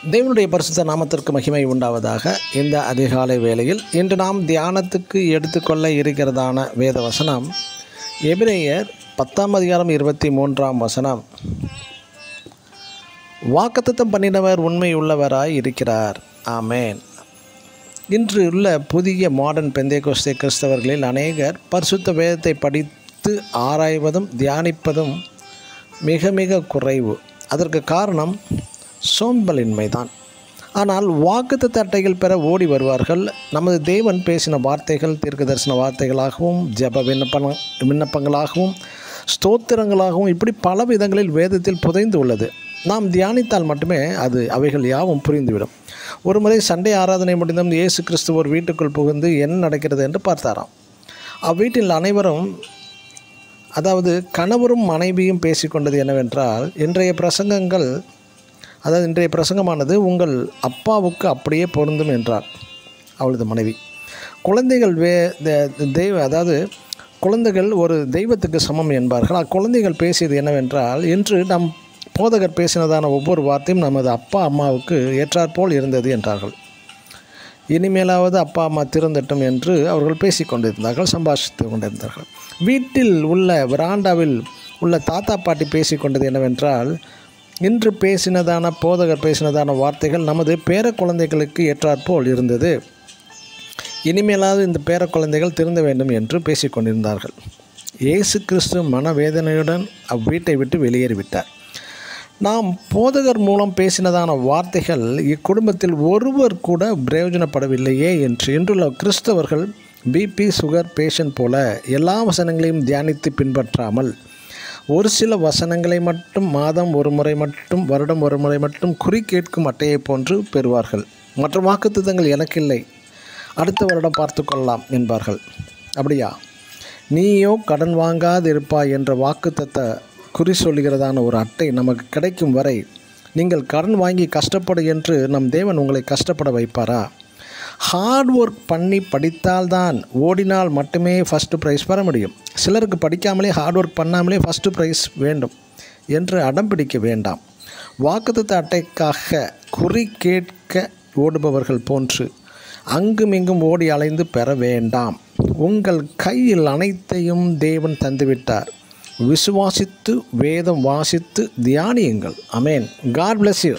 தேவனுடைய பரிசுத்த நாமத்திற்கு மகிமை உண்டாவதாக. இந்த அதிகாலை வேளையில் இன்று நாம் தியானத்துக்கு எடுத்துக்கொள்ள இருக்கிறதான வேத வசனம் எபிரேயர் 10:23 வாக்குத்தத்தம் பண்ணினவர் உண்மை உள்ளவராய் இருக்கிறார். ஆமேன். இன்று உள்ள புதிய மாடர்ன் பெந்தேகோஸ்தே கிறிஸ்தவர்களில் அநேகர் பரிசுத்த வேதத்தை படித்து ஆராய்வதும் தியானிப்பதும் மிக மிக குறைவு. அதற்கு காரணம் சோம்பலின்மைதான். ஆனால் வாக்குத்தத்த அட்டைகள் பெற ஓடி வருவார்கள். நமது தேவன் பேசின வார்த்தைகள் தீர்க்க தரிசன வார்த்தைகளாகவும் ஜெப விண்ணப்பங்களாகவும் ஸ்தோத்திரங்களாகவும் இப்படி பல விதங்களில் வேதத்தில் புதைந்து உள்ளது. நாம் தியானித்தால் மட்டுமே அவைகள் யாவும் புரிந்துவிடும். ஒரு முறை சண்டே ஆராதனை முடிந்தும் இயேசு கிறிஸ்து ஒரு வீட்டுக்குள் புகுந்து என்ன நடக்கிறது என்று பார்த்தாராம். அவ்வீட்டில் அனைவரும், அதாவது கணவரும் மனைவியும் பேசிக்கொண்டது என்னவென்றால், இன்றைய பிரசங்கமானது உங்கள் அப்பாவுக்கு அப்படியே பொருந்தும் என்றார் அவளது மனைவி. குழந்தைகள் குழந்தைகள் ஒரு தெய்வத்துக்கு சமம் என்பார்கள். அக்குழந்தைகள் பேசியது என்னவென்றால், இன்று நம் போதகர் பேசினதான ஒவ்வொரு வார்த்தையும் நமது அப்பா அம்மாவுக்கு ஏற்றாற்போல் இருந்தது என்றார்கள். இனிமேலாவது அப்பா அம்மா திருந்தட்டும் என்று அவர்கள் பேசி கொண்டிருந்தார்கள், சம்பாஷித்து கொண்டிருந்தார்கள். வீட்டில் உள்ள வராண்டாவில் உள்ள தாத்தா பாட்டி பேசி கொண்டது என்னவென்றால், இன்று போதகர் பேசினதான வார்த்தைகள் நமது பேர குழந்தைகளுக்கு ஏற்றாற்போல் இருந்தது. இனிமேலாவது இந்த பேர குழந்தைகள் திருந்த வேண்டும் என்று பேசிக்கொண்டிருந்தார்கள். இயேசு கிறிஸ்து மனவேதனையுடன் அவ்வீட்டை விட்டு வெளியேறிவிட்டார். நாம் போதகர் மூலம் பேசினதான வார்த்தைகள் இக்குடும்பத்தில் ஒருவர் கூட பிரயோஜனப்படவில்லையே என்று இன்றுள்ள கிறிஸ்தவர்கள் பிபி சுகர் பேஷண்ட் போல எல்லா வசனங்களையும் தியானித்து பின்பற்றாமல் ஒரு சில வசனங்களை மட்டும் மாதம் ஒரு முறை மட்டும் வருடம் ஒரு முறை மட்டும் குறி கேட்கும் அட்டையை போன்று பெறுவார்கள். மற்ற வாக்குத்தத்தங்கள் எனக்கில்லை, அடுத்த வருடம் பார்த்து கொள்ளலாம் என்பார்கள். அப்படியா? நீயோ கடன் வாங்காதிருப்பாய் என்ற வாக்குத்தத்த குறி சொல்லுகிறதான ஒரு அட்டை நமக்கு கிடைக்கும் வரை நீங்கள் கடன் வாங்கி கஷ்டப்படு என்று நம் தேவன் உங்களை கஷ்டப்பட வைப்பாரா? ஹார்ட் ஒர்க் பண்ணி படித்தால்தான், ஓடினால் மட்டுமே ஃபஸ்ட்டு ப்ரைஸ் பெற முடியும். சிலருக்கு படிக்காமலே ஹார்ட் ஒர்க் பண்ணாமலே ஃபஸ்ட்டு ப்ரைஸ் வேண்டும் என்று அடம் பிடிக்க வேண்டாம். வாக்குத்தத்த அட்டைக்காக குறி கேட்க ஓடுபவர்கள் போன்று அங்குமிங்கும் ஓடி அலைந்து பெற வேண்டாம். உங்கள் கையில் அனைத்தையும் தேவன் தந்துவிட்டார். விசுவாசித்து வேதம் வாசித்து தியானியுங்கள். ஆமென். God bless you.